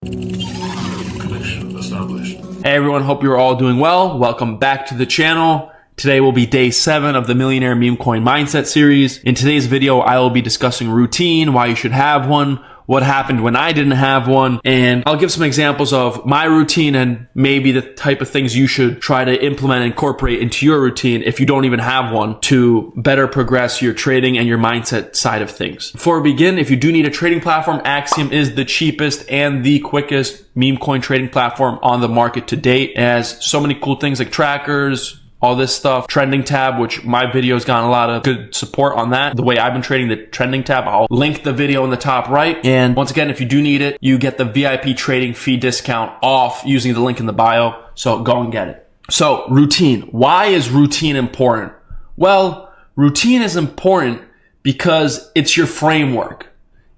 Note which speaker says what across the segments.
Speaker 1: Connection established.
Speaker 2: Hey everyone, hope you're all doing well. Welcome back to the channel. Today will be day 7 of the Millionaire Memecoin Mindset series. In today's video, I will be discussing routine, why you should have one, what happened when I didn't have one, and I'll give some examples of my routine and maybe the type of things you should try to implement and incorporate into your routine if you don't even have one to better progress your trading and your mindset side of things. Before we begin, if you do need a trading platform, Axiom is the cheapest and the quickest meme coin trading platform on the market to date. It has so many cool things like trackers, all this stuff, trending tab, which my video has gotten a lot of good support on that. The way I've been trading the trending tab, I'll link the video in the top right. And once again, if you do need it, you get the VIP trading fee discount off using the link in the bio. So go and get it. So routine. Why is routine important? Well, routine is important because it's your framework.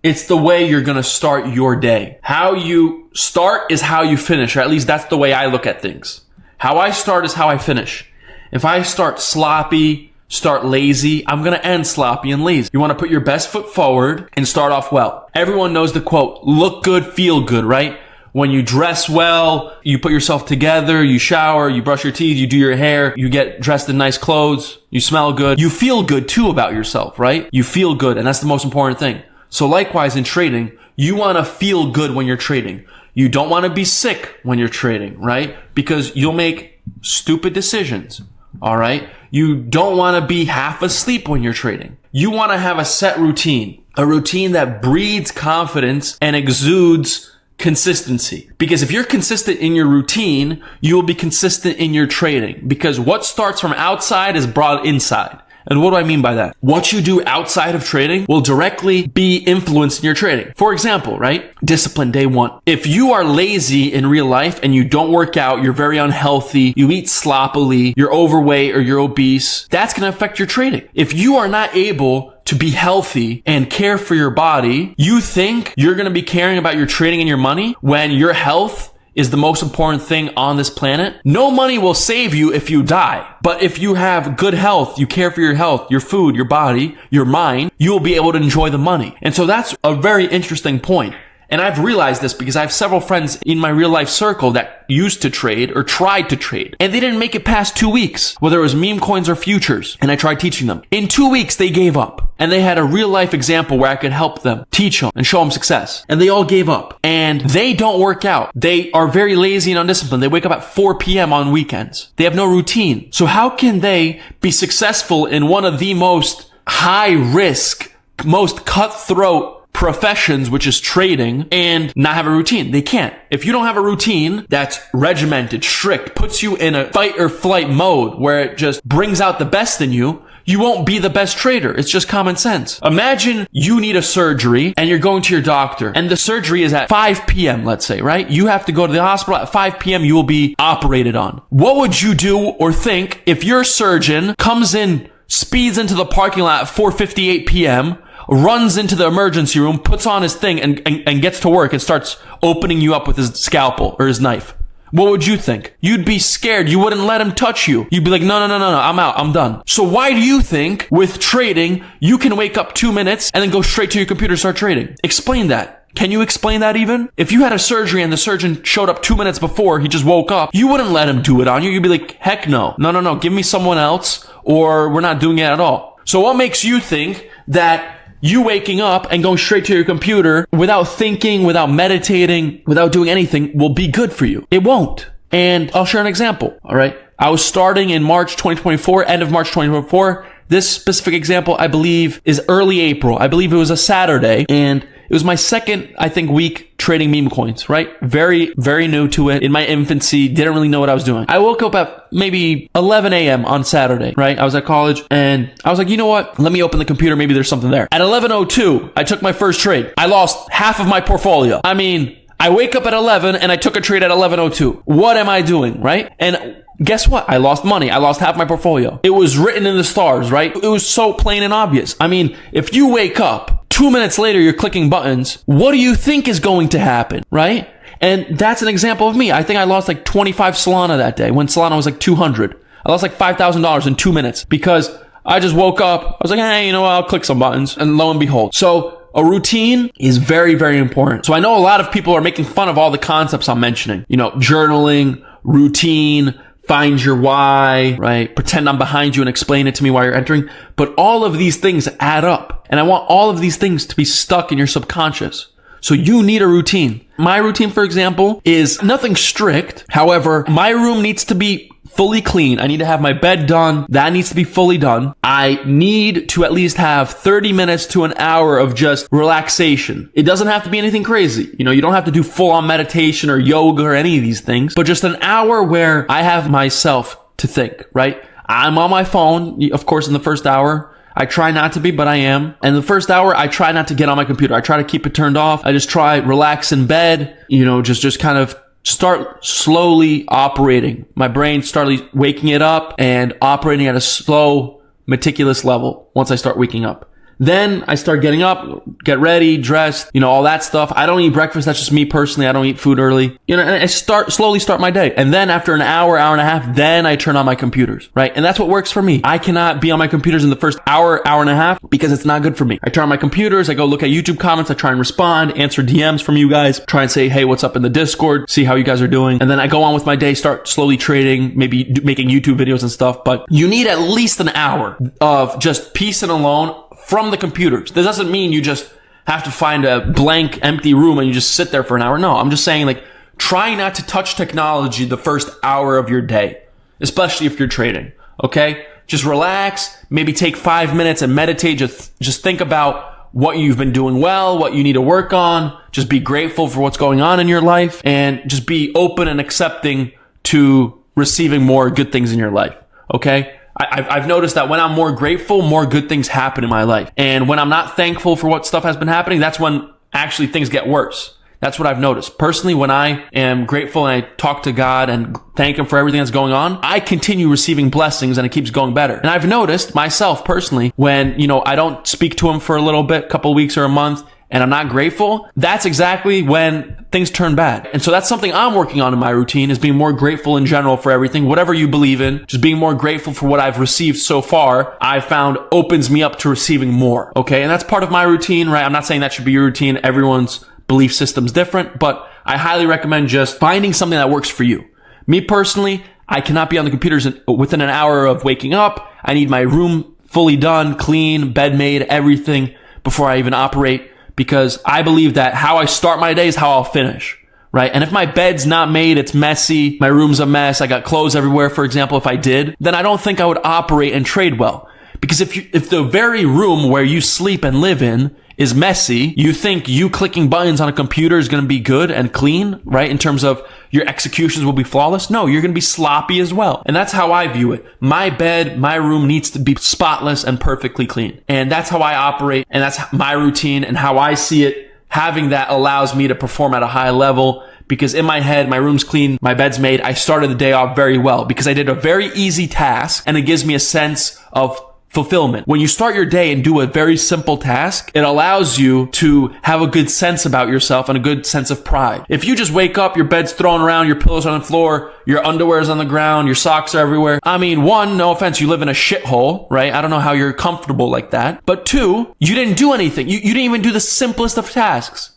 Speaker 2: It's the way you're going to start your day. How you start is how you finish, or at least that's the way I look at things. How I start is how I finish. If I start sloppy, start lazy, I'm going to end sloppy and lazy. You want to put your best foot forward and start off well. Everyone knows the quote, look good, feel good, right? When you dress well, you put yourself together, you shower, you brush your teeth, you do your hair, you get dressed in nice clothes, you smell good. You feel good too about yourself, right? You feel good, and that's the most important thing. So likewise in trading, you want to feel good when you're trading. You don't want to be sick when you're trading, right? Because you'll make stupid decisions. All right. You don't want to be half asleep when you're trading. You want to have a set routine, a routine that breeds confidence and exudes consistency. Because if you're consistent in your routine, you will be consistent in your trading, because what starts from outside is brought inside. And what do I mean by that? What you do outside of trading will directly be influenced in your trading. For example, right? Discipline day 1. If you are lazy in real life and you don't work out, you're very unhealthy, you eat sloppily, you're overweight or you're obese, that's going to affect your trading. If you are not able to be healthy and care for your body, you think you're going to be caring about your trading and your money when your health is the most important thing on this planet. No money will save you if you die. But if you have good health, you care for your health, your food, your body, your mind, you will be able to enjoy the money. And so that's a very interesting point. And I've realized this because I have several friends in my real life circle that used to trade or tried to trade, and they didn't make it past 2 weeks, whether it was meme coins or futures. And I tried teaching them. In 2 weeks, they gave up, and they had a real life example where I could help them, teach them and show them success. And they all gave up, and they don't work out. They are very lazy and undisciplined. They wake up at 4 p.m. on weekends. They have no routine. So how can they be successful in one of the most high risk, most cutthroat professions, which is trading, and not have a routine? They can't. If you don't have a routine that's regimented, strict, puts you in a fight or flight mode where it just brings out the best in you, you won't be the best trader. It's just common sense. Imagine you need a surgery and you're going to your doctor and the surgery is at 5 p.m., let's say, right? You have to go to the hospital at 5 p.m. You will be operated on. What would you do or think if your surgeon comes in, speeds into the parking lot at 4:58 p.m., runs into the emergency room, puts on his thing and gets to work and starts opening you up with his scalpel or his knife? What would you think? You'd be scared. You wouldn't let him touch you. You'd be like, no, I'm out. I'm done. So why do you think with trading, you can wake up 2 minutes and then go straight to your computer and start trading? Explain that. Can you explain that even? If you had a surgery and the surgeon showed up 2 minutes before he just woke up, you wouldn't let him do it on you. You'd be like, heck no. No. Give me someone else or we're not doing it at all. So what makes you think that you waking up and going straight to your computer without thinking, without meditating, without doing anything will be good for you? It won't. And I'll share an example. All right. I was starting in March 2024, end of March 2024. This specific example, I believe, is early April. I believe it was a Saturday, and it was my second, I think, week trading meme coins, right? Very, very new to it. In my infancy, didn't really know what I was doing. I woke up at maybe 11 a.m. on Saturday, right? I was at college and I was like, you know what? Let me open the computer. Maybe there's something there. At 11:02, I took my first trade. I lost half of my portfolio. I mean, I wake up at 11 and I took a trade at 11:02. What am I doing, right? And guess what? I lost money. I lost half my portfolio. It was written in the stars, right? It was so plain and obvious. I mean, if you wake up 2 minutes later, you're clicking buttons, what do you think is going to happen, right? And that's an example of me. I think I lost like 25 Solana that day when Solana was like 200. I lost like $5,000 in 2 minutes because I just woke up. I was like, hey, you know what? I'll click some buttons. And lo and behold. So a routine is very, very important. So I know a lot of people are making fun of all the concepts I'm mentioning. Journaling, routine, find your why, right? Pretend I'm behind you and explain it to me while you're entering. But all of these things add up. And I want all of these things to be stuck in your subconscious. So you need a routine. My routine, for example, is nothing strict. However, my room needs to be fully clean. I need to have my bed done. That needs to be fully done. I need to at least have 30 minutes to an hour of just relaxation. It doesn't have to be anything crazy. You don't have to do full on meditation or yoga or any of these things, but just an hour where I have myself to think, right? I'm on my phone, of course, in the first hour. I try not to be, but I am. And the first hour, I try not to get on my computer. I try to keep it turned off. I just try relax in bed, just kind of start slowly operating. My brain started waking it up and operating at a slow, meticulous level once I start waking up. Then I start getting up, get ready, dressed, all that stuff. I don't eat breakfast. That's just me personally. I don't eat food early. And I slowly start my day. And then after an hour, hour and a half, then I turn on my computers, right? And that's what works for me. I cannot be on my computers in the first hour, hour and a half because it's not good for me. I turn on my computers. I go look at YouTube comments. I try and respond, answer DMs from you guys, try and say, hey, what's up in the Discord? See how you guys are doing. And then I go on with my day, start slowly trading, maybe making YouTube videos and stuff. But you need at least an hour of just peace and alone from the computers. This doesn't mean you just have to find a blank, empty room and you just sit there for an hour. No, I'm just saying try not to touch technology the first hour of your day, especially if you're trading. Okay? Just relax, maybe take 5 minutes and meditate. Just think about what you've been doing well, what you need to work on. Just be grateful for what's going on in your life and just be open and accepting to receiving more good things in your life. Okay? I've noticed that when I'm more grateful, more good things happen in my life. And when I'm not thankful for what stuff has been happening, that's when actually things get worse. That's what I've noticed. Personally, when I am grateful and I talk to God and thank Him for everything that's going on, I continue receiving blessings and it keeps going better. And I've noticed myself personally, when, I don't speak to Him for a little bit, couple weeks or a month, and I'm not grateful, that's exactly when things turn bad. And so that's something I'm working on in my routine, is being more grateful in general for everything, whatever you believe in, just being more grateful for what I've received so far, I found opens me up to receiving more. Okay. And that's part of my routine, right? I'm not saying that should be your routine. Everyone's belief system's different, but I highly recommend just finding something that works for you. Me personally, I cannot be on the computers within an hour of waking up. I need my room fully done, clean, bed made, everything before I even operate. Because I believe that how I start my day is how I'll finish, right? And if my bed's not made, it's messy, my room's a mess, I got clothes everywhere, for example, if I did, then I don't think I would operate and trade well. Because if the very room where you sleep and live in is messy, you think you clicking buttons on a computer is going to be good and clean, right? In terms of your executions will be flawless. No, you're going to be sloppy as well. And that's how I view it. My bed, my room needs to be spotless and perfectly clean. And that's how I operate. And that's my routine and how I see it. Having that allows me to perform at a high level, because in my head, my room's clean, my bed's made. I started the day off very well because I did a very easy task, and it gives me a sense of fulfillment. When you start your day and do a very simple task, it allows you to have a good sense about yourself and a good sense of pride. If you just wake up, your bed's thrown around, your pillow's on the floor, your underwear's on the ground, your socks are everywhere. I mean, one, no offense, you live in a shithole, right? I don't know how you're comfortable like that. But two, you didn't do anything. You didn't even do the simplest of tasks.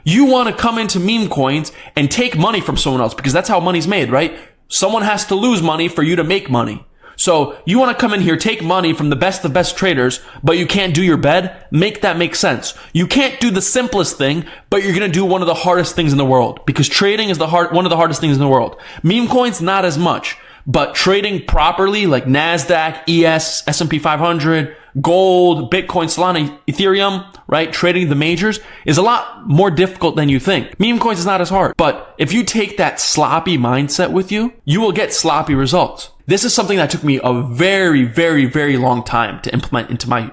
Speaker 2: You want to come into Memecoins and take money from someone else, because that's how money's made, right? Someone has to lose money for you to make money. So you want to come in here, take money from the best of best traders, but you can't do your bed? Make that make sense. You can't do the simplest thing, but you're going to do one of the hardest things in the world, because trading is one of the hardest things in the world. Memecoins, not as much, but trading properly, like NASDAQ, ES, S&P 500, gold, Bitcoin, Solana, Ethereum, right? Trading the majors is a lot more difficult than you think. Memecoins is not as hard, but if you take that sloppy mindset with you, you will get sloppy results. This is something that took me a very, very, very long time to implement into my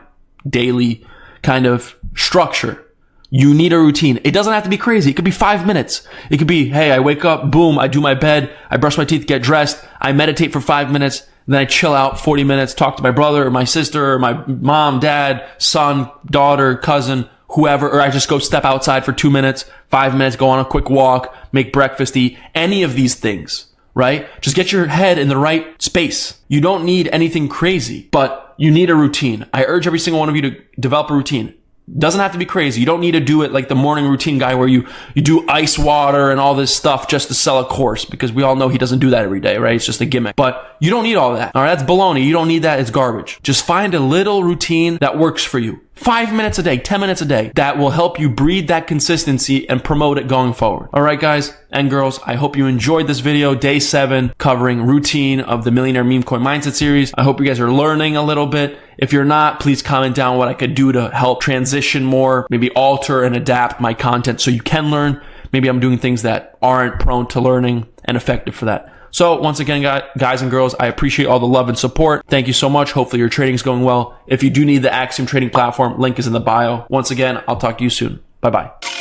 Speaker 2: daily kind of structure. You need a routine. It doesn't have to be crazy. It could be 5 minutes. It could be, hey, I wake up, boom, I do my bed, I brush my teeth, get dressed, I meditate for 5 minutes, then I chill out 40 minutes, talk to my brother or my sister or my mom, dad, son, daughter, cousin, whoever, or I just go step outside for 2 minutes, 5 minutes, go on a quick walk, make breakfast, eat, any of these things. Right? Just get your head in the right space. You don't need anything crazy, but you need a routine. I urge every single one of you to develop a routine. Doesn't have to be crazy. You don't need to do it like the morning routine guy where you do ice water and all this stuff just to sell a course, because we all know he doesn't do that every day, right? It's just a gimmick. But you don't need all that. All right, that's baloney. You don't need that. It's garbage. Just find a little routine that works for you. 5 minutes a day, 10 minutes a day, that will help you breed that consistency and promote it going forward. All right, guys and girls, I hope you enjoyed this video, day 7, covering routine of the Millionaire Memecoin Mindset series. I hope you guys are learning a little bit. If you're not, please comment down what I could do to help transition more, maybe alter and adapt my content so you can learn. Maybe I'm doing things that aren't prone to learning and effective for that. So once again, guys and girls, I appreciate all the love and support. Thank you so much. Hopefully your trading is going well. If you do need the Axiom trading platform, link is in the bio. Once again, I'll talk to you soon. Bye-bye.